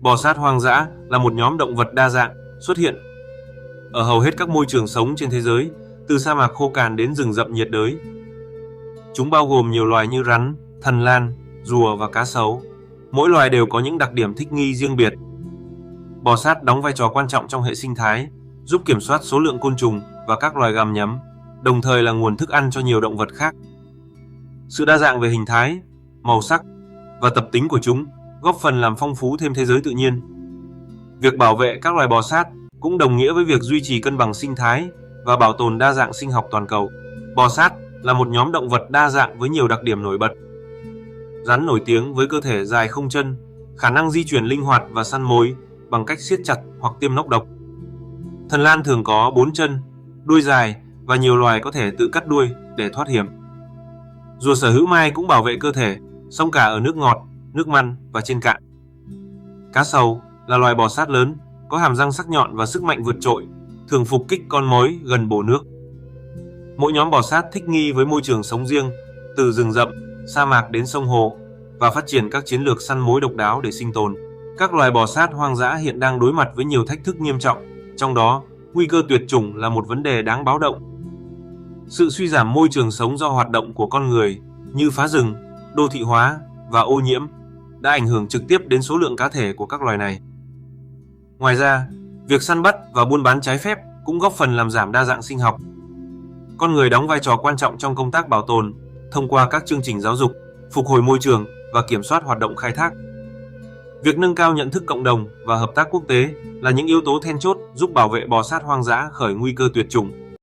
Bò sát hoang dã là một nhóm động vật đa dạng xuất hiện ở hầu hết các môi trường sống trên thế giới, từ sa mạc khô cằn đến rừng rậm nhiệt đới. Chúng bao gồm nhiều loài như rắn, thần lan, rùa và cá sấu. Mỗi loài đều có những đặc điểm thích nghi riêng biệt. Bò sát đóng vai trò quan trọng trong hệ sinh thái, giúp kiểm soát số lượng côn trùng và các loài gặm nhấm, đồng thời là nguồn thức ăn cho nhiều động vật khác. Sự đa dạng về hình thái, màu sắc và tập tính của chúng góp phần làm phong phú thêm thế giới tự nhiên. Việc bảo vệ các loài bò sát cũng đồng nghĩa với việc duy trì cân bằng sinh thái và bảo tồn đa dạng sinh học toàn cầu. Bò sát là một nhóm động vật đa dạng với nhiều đặc điểm nổi bật. Rắn nổi tiếng với cơ thể dài không chân, khả năng di chuyển linh hoạt và săn mồi bằng cách siết chặt hoặc tiêm nọc độc. Thần lan thường có 4 chân, đuôi dài và nhiều loài có thể tự cắt đuôi để thoát hiểm. Rùa sở hữu mai cũng bảo vệ cơ thể, sống cả ở nước ngọt, nước mặn và trên cạn. Cá sấu là loài bò sát lớn, có hàm răng sắc nhọn và sức mạnh vượt trội, thường phục kích con mồi gần bổ nước. Mỗi nhóm bò sát thích nghi với môi trường sống riêng, từ rừng rậm, sa mạc đến sông hồ, và phát triển các chiến lược săn mồi độc đáo để sinh tồn. Các loài bò sát hoang dã hiện đang đối mặt với nhiều thách thức nghiêm trọng, trong đó nguy cơ tuyệt chủng là một vấn đề đáng báo động. Sự suy giảm môi trường sống do hoạt động của con người như phá rừng, đô thị hóa và ô nhiễm đã ảnh hưởng trực tiếp đến số lượng cá thể của các loài này. Ngoài ra, việc săn bắt và buôn bán trái phép cũng góp phần làm giảm đa dạng sinh học. Con người đóng vai trò quan trọng trong công tác bảo tồn thông qua các chương trình giáo dục, phục hồi môi trường và kiểm soát hoạt động khai thác. Việc nâng cao nhận thức cộng đồng và hợp tác quốc tế là những yếu tố then chốt giúp bảo vệ bò sát hoang dã khỏi nguy cơ tuyệt chủng.